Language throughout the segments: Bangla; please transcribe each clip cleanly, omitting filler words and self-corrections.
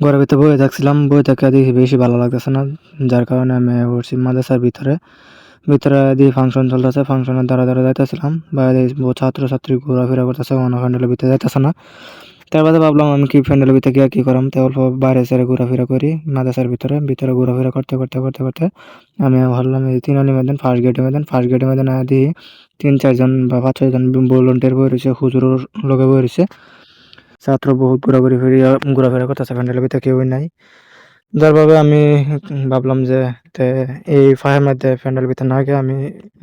ঘরের ভিতরে বসে থাকছিলাম, বসে থেকে দেখি বেশি ভালো লাগতেছে না, যার কারণে আমি উঠছি মাদ্রাসার ভিতরে। ভিতরে দিয়ে ফাংশন চলতেছে, ফাংশনের দ্বারা দ্বারা যাইতেছিলাম, বাইরে ছাত্রছাত্রী ঘোরাফেরা করতেছে, কোনো প্যান্ডেলের ভিতরে যাইতেছে না। তারপরে ভাবলাম আমি কি প্যান্ডেলের ভিতরে গিয়ে কি করাম, তাই অল্প বাইরে সেরে ঘোরাফেরা করি মাদ্রাসার ভিতরে। ভিতরে ঘোরাফেরা করতে করতে করতে করতে আমি ভাবলাম এই তিনআলি ময়দান, ফার্স্ট গেটের ময়দান দিয়ে 3-4 জন বা 5-6 জন ভলান্টিয়ার বই রয়েছে, হুজুরের লগে বই রয়েছে। ছাত্র বহুত ঘোরাফেরা করতেছে, প্যান্ডেলের ভিতরে কেউই নাই। যার ভাবে আমি ভাবলাম যে এই ফাঁকের মধ্যে প্যান্ডেলের ভিতরে না গিয়ে আমি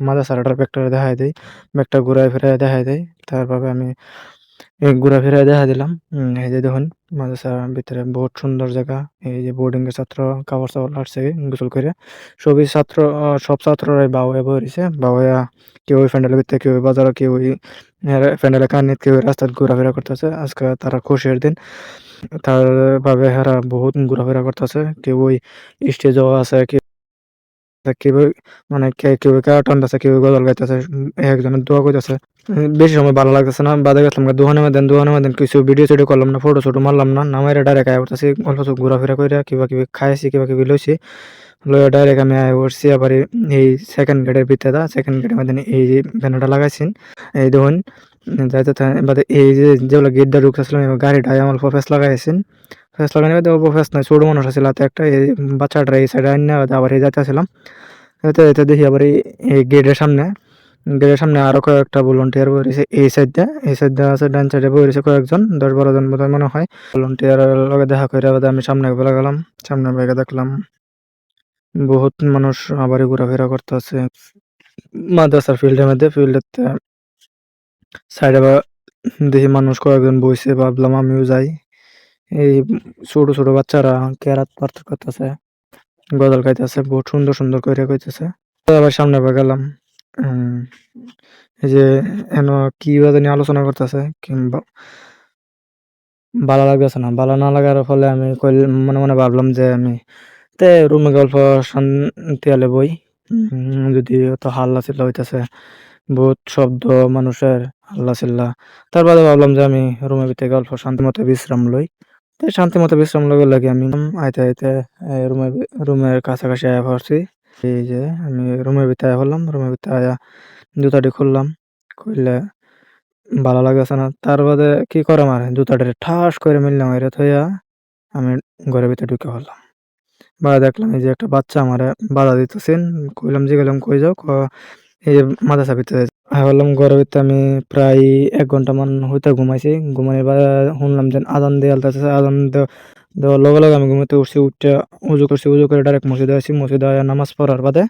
মাদ্রাসাটার ব্যাগটা দেখাই দিই, ব্যাগটা ঘুরাই ফিরাই দেখাই দিই। তারভাবে আমি ঘুরা ফিরাই দেখা দিলাম। এই যে দেখুন মাদ্রাসার ভিতরে বহুত সুন্দর জায়গা। এই যে বোর্ডিং এর ছাত্র কাপড় চাপড় লাটছে গোসল করে। সব ছাত্ররাই বাউয়া বই রয়েছে, বাউয়া কেউ প্যান্ডেলের ভিতরে, কেউ বাজারে, কেউ প্যান্ডেলের কানে, কেউ রাস্তায় ঘোরাফেরা করতেছে। আজকে তারা খুশির দিন, তার ভাবে হেরা বহুত ঘোরাফেরা করতেছে। কেউ ওই স্টেজও আছে, কেউ মানে কেউ টানতেছে, কেউ গজল গাইতেছে, একজনের দোয়া করতেছে। বেশি সময় ভালো লাগতেছে না, বাদে গেছিলাম দোকানে মধ্যে কিছু ভিডিও টিডিও করলাম না, ফটো ছোটো মারলাম না, নামাইরে ডাইরেক্ট আয় করতেছি। অল্প ঘোরাফেরা করে কিবা কিবি খাইছি, কিবা কিবি লইছি, লইয়া ডাইরেক্ট আমি আয় করছি আবার এই সেকেন্ড গেটের ভিতরে। সেকেন্ড গেটের মধ্যে এই যে ব্যানারটা লাগাইছেন, এই দেখুন যাইতে বাদে এই যে যেগুলো গেটটা ঢুকতেছিলাম, গাড়িটা আমার ফেস লাগাইছেন। ফেস লাগানি বাদে ফেস নাই, ছোটো মানুষ আছিল হাতে একটা, এই বাচ্চাটা এই সাইডে আইন আবার এই যাইতেছিলাম। এতে দেখি আবার এই গেটের সামনে আরো কয়েকটা ভলান্টিয়ার বই রয়েছে। এই সাইডে আছে, ডান সাইডে বই রয়েছে কয়েকজন, 10-12 জন বোধহয় মনে হয়। ভলান্টিয়ারের লগে দেখা করে বাদে আমি সামনে বেলা গেলাম। সামনে বেগে দেখলাম বহুত মানুষ আবার ঘোরাফেরা করতেছে মাদ্রাসার ফিল্ডেতে সাইডে। দেখি মানুষ কয়েকজন বইছে, ভাবলাম আমিও যাই। এই ছোট ছোট বাচ্চারা কেরাত পাঠ করতেছে, গজল গাইতেছে, বহুত সুন্দর সুন্দর করে কইতেছে। আবার সামনে আবার গেলাম। উম, এই যে এন কি বা জানি আলোচনা করতেছে, কিংবা ভালো লাগতেছে না। ভালো না লাগার ফলে আমি মনে মনে ভাবলাম যে আমি রুমে গল্প শান্তি আলে বই। যদি অত হাল্লা চিল্লা হইতেছে, বহুত শব্দ, মানুষের হাল্লা চিল্লা, তার বাদে ভাবলাম যে আমি রুমের ভিতরে গল্প শান্তি মতো বিশ্রাম লই। তাই শান্তি মতো বিশ্রাম লগে লাগে আমি আইতে আইতে রুমের কাছাকাছি আয়া পড়ছি। এই যে আমি রুমের ভিতরে আয়া পড়লাম, রুমের ভিতরে আয়া জুতাটি খুললাম, খুললে ভালো লাগতেছে না। তার বাদে কি করাম, আর জুতাটা ঠাস করে মিললাম, এর থইয়া আমি ঘরের ভিতরে ঢুকে পড়লাম। দেখলাম এই যে একটা বাচ্চা আমারে বাধা দিতেছেন। কইলাম, জিগাইলাম কই যাও? এই যে মাদ্রাসার ভিতরে। আমি বললাম ঘরের ভিতরে আমি প্রায় 1 ঘন্টা মান হইতে ঘুমাইছি। ঘুমানোর পরে শুনলাম যে আজান দিয়ে আলতাছে। দেওয়ার লগে লগে আমি ঘুমাতে উঠছি, উঠে উজু করছি, উজু করে ডাইরেক্ট মসজিদে আসছি। মসজিদে আয়া নামাজ পড়ার বাদে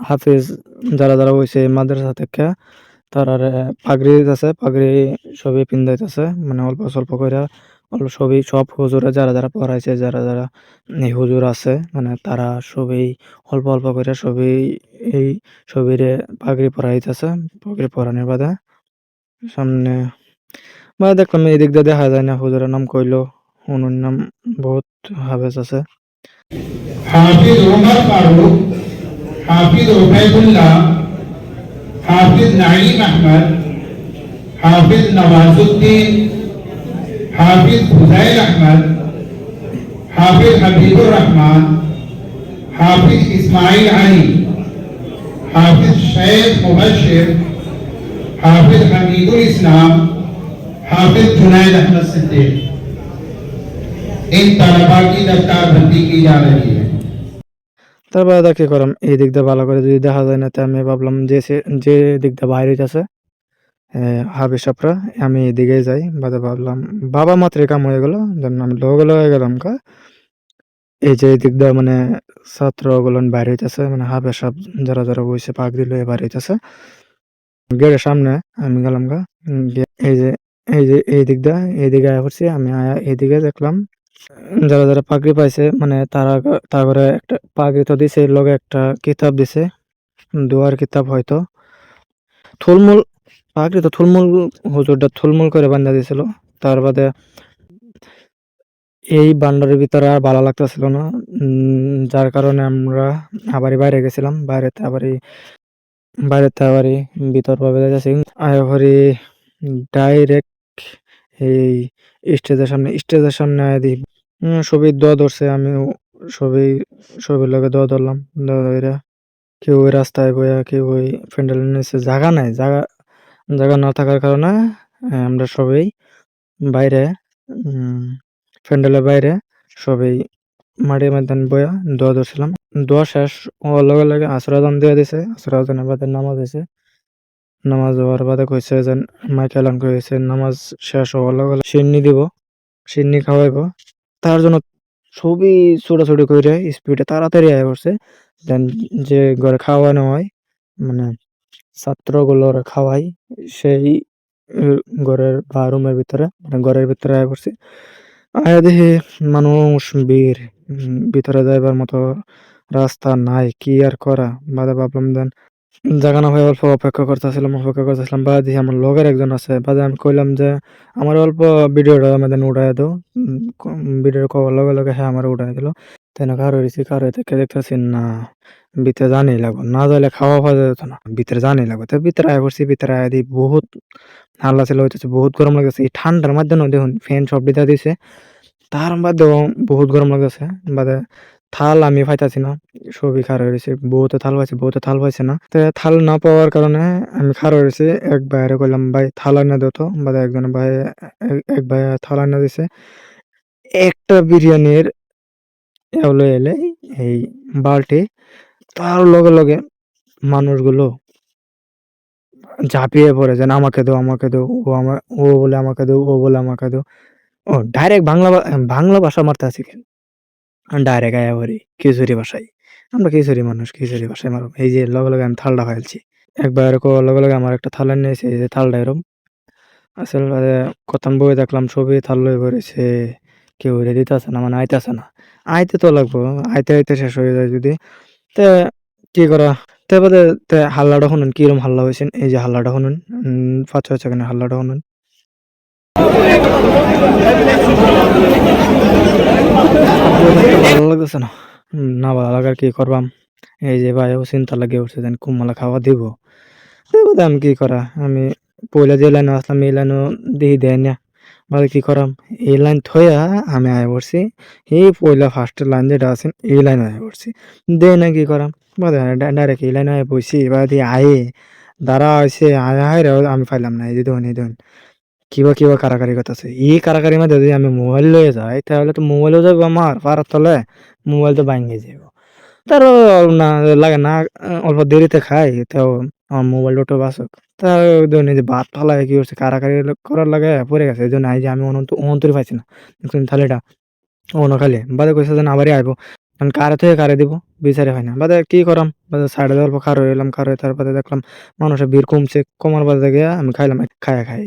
হাফিজ যারা যারা হইছে মাদ্রাসা থেকে, তারারে পাগড়ি আছে, পাগড়ি সবই পিন্দাইতেছে, মানে অল্প স্বল্প কইরা, সব হুজুরে যারা যারা পড়াইছে, যারা যারা এই হুজুর আছে, মানে তারা সবই অল্প অল্প করে এই সবিরে পাগড়ি পরাইতেছে। পাগড়ি পরানোর বাদে সামনে দেখলাম এই দিক দিয়ে দেখা যায় না, হুজুরের নাম কইলো, হুনুর নাম বহুত হাফেজ আছে। हाफिज उमर फारूक, हाफिज उबैदुल्लाह, हाफिज नाईम अहमद, हाफिज नवाजुद्दीन, हाफिज फुजैल अहमद, हाफिज हबीबुर रहमान, हाफिज इस्माइल अली, हाफिज शेख मुबशिर, हाफिज हमीदुल इस्लाम, हाफिज जुनैद अहमद सिद्दीक, इन तलबा की दफ्तार बंदी की जा रही है। তারপরে কি করলাম, এই দিক দিয়ে ভালো করে যদি দেখা যায় না, তো আমি ভাবলাম যে দিক দিয়ে বাইরে আছে হাফেজ সাহেবরা, আমি এদিকে যাই। বাদে ভাবলাম বাবা মাত্রই কাম হয়ে গেল, আমি লগে লগে গেলাম এই যে দিক দিয়ে মানে ছাত্রগুলো বাইরে হইতেছে, মানে হাফেজ সাহেব যারা যারা বইছে পাগড়ি লয়ে বাইরে হইতেছে গেটের সামনে। আমি গেলাম এই দিক দিয়ে এইদিকে আয়া পড়ছি। আমি আয়া এইদিকে দেখলাম যারা যারা পাগড়ি পাইছে, মানে তারপরে একটা পাগড়ি তো দিছে, লগে একটা কিতাব দিছে, দোয়ার কিতাব হয়তো। থুলমূল পাগড়ি তো থুলমূল, হুজুরটা থুলমূল করে বান্ধা দিছিল। তার বাদে এই বান্ডারের ভিতরে আর ভালো লাগতেছিল না, যার কারণে আমরা আবারই বাইরে গেছিলাম। বাইরেতে আবারই ভিতর ভাবে যাইতেছি, আয়াবারি ডাইরেক্ট এই স্টেজের সামনে আয়া দেখি সবই দোয়া ধরছে। আমিও সবই সবার লগে দোয়া ধরলাম। দোয়া ধইরা কেউ ওই রাস্তায় বইয়া, কেউ ওই প্যান্ডেলের নিচে। জাগা নাই। জাগা না থাকার কারণে আমরা সবাই বাইরে উম প্যান্ডেলের বাইরে সবাই মাঠের ময়দানে বইয়া দোয়া ধরছিলাম। দোয়া শেষ হওয়ার লগে, লগে আসর আজান দিয়া দিছে। আসর আজানের বাদে নামাজ হইছে। নামাজ হওয়ার বাদে কইছে যে মাইকে এলান কইছে নামাজ শেষ হওয়ার লগে, লগে সিন্নি দিব। সিন্নি খাওয়াইবো। তার জন্য খুবই ছোটাছুটি কইরা স্পিডে তাড়াতাড়ি আইয়া পড়ছে। দেন যে ঘরে খাওয়ানো হয় মানে ছাত্রগুলোর খাওয়াই সেই উ ঘরের বা রুমের ভিতরে মানে ঘরের ভিতরে আয়া পড়ছি। আয়া দেখি মানুষ ভিড়। ভিতরে যাইবার মতো রাস্তা নাই। কি আর করা? বাদে ভাবলাম দেন জাগা না পাইয়া অল্প অপেক্ষা করতেছিলাম। বাদে দেখি আমার লগের একজন আছে। বাদে আমি কইলাম যে, "আমার অল্প ভিডিওটা আমাদের উঠাইয়া দাও।" ভিডিও কওয়ার লগে, লগে হ্যাঁ আমারে উঠাইয়া দিল। তেন খাড়া রইছি। খাড়া হইতে দেখতাছি না ভিতরে জানিই লাগবো। না যাইলে খাওয়া যেত না। ভিতরে জানিই লাগবো। তো ভিতরে আয়া পড়ছি। ভিতরে আয়া দেখি বহুত হাল্লাচিল্লা হইতেছে। বহুত গরম লাগতেছে। এই ঠান্ডার মাধ্যমেও দেখুন ফ্যান সব দিতা দিছে। তার বাদেও বহুত গরম লাগতেছে। বাদে থাল আমি পাইতাছি না। সবই খাড়া হয়ে রইছে। বহুতে থাল পাইছে, বহুতে থাল পাইছে না। তো থাল না পাওয়ার কারণে আমি খাড়া হয়ে রইছি। এক ভাইয়ারে কইলাম, "ভাই থাল আইনা দাও তো।" বাদে একজন ভাই এক ভাইয়া থাল আইনা দিছে। একটা বিরিয়ানির লইয়া এলে এই বাল্টি তার লগে, লগে মানুষগুলো ঝাঁপিয়ে পড়ে যেন আমাকে দাও, আমাকে দাও। ও বলে আমাকে দাও, ও বলে আমাকে দাও। ও ডাইরেক্ট বাংলা ভাষা মারতে শিখে। ডাইরেক্ট আয়া পড়ি খিচুড়ি ভাষায়। আমরা খিচুড়ি মানুষ, খিচুড়ি ভাষায় মারব। এই যে লগে, লগে আমি থালটা ফাইলছি। একবার কওয়ার লগে, লগে আমার একটা থাল এনে দিছে। এই যে থালটা এরম। আসলে কতক্ষণ বইয়া দেখলাম সবই থাল লইয়া পড়িছে। কেউ এরে দিতাছে না মানে আইতাছে না। আইতে তো লাগবো। আইতে, আইতে শেষ হয়ে যায় যদি। তে কি করা? তে বাদে হাল্লাটা শুনুন কিরম হাল্লা হইছে। এই যে হাল্লাটা শুনুন। ৫-৬ সেকেন্ডের হাল্লাটা শুনুন। ভালো লাগতেছে না। না ভালো লাগার কি করবাম? এই যে ভাইও চিন্তা লাগিয়ে উঠছে যেন কুমলা খাওয়া দিব। তো বাদে আমি কি করা? আমি পইলা যে লাইনে আসলাম এই লাইনেও দেখি দেয় না। বাদে কি করাম? এই লাইন থইয়া আমি আয়া পড়ছি। এই পইলা ফার্স্টের লাইন যেটা আছে এই লাইনে আয়া পড়ছি। দেয় না কি করাম? বাদে ডাইরেক্ট এই লাইনে আয়া বইছি। বাদে আয়ে দাঁড়া হইছে আয়া হায়রেও আমি পাইলাম না। এই যে দেখুন, এই দেখুন। কিবা কাড়াকাড়ি করতেছে। এই কাড়াকাড়ির মধ্যে যদি আমি মোবাইল লইয়া যাই তাহলে তো মোবাইলও যাইবো আমার পাড়ার তলে। মোবাইল তো ভাইঙ্গে যাইবো। তারও না লাগে না অল্প দেরিতে খাই তাও আমার মোবাইলটা বাঁচুক। তা ধরুন এই যে ভাত ফালায় কি করছে কাড়াকাড়ি করার লাগে পড়ে গেছে। এইজন্য এই যে আমি অনন্তরে পাইছি না। দেখছেন থালিটা অন্য খালি। বাদে কইছে যে আবারই আইবো। এখন কারে থেকে কারে দিব বিচারে হয় না। বাদে কি করাম? বাদে সাইডে অল্প খাড়া হইলাম। খাড়া হয়ে তারপরে দেখলাম মানুষের ভিড় কমছে। কমার বাদে গিয়া আমি খাইলাম। খাই।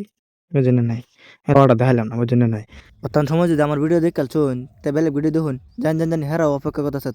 বুঝেন নাই। অর্ডার দেখাইলাম না বুঝেন নাই। বর্তমান সময় যদি আমার ভিডিও দেখাল চুন তে বেলেগ ভিডিও দেখুন। জান হেরাও অপেক্ষা করতেছে।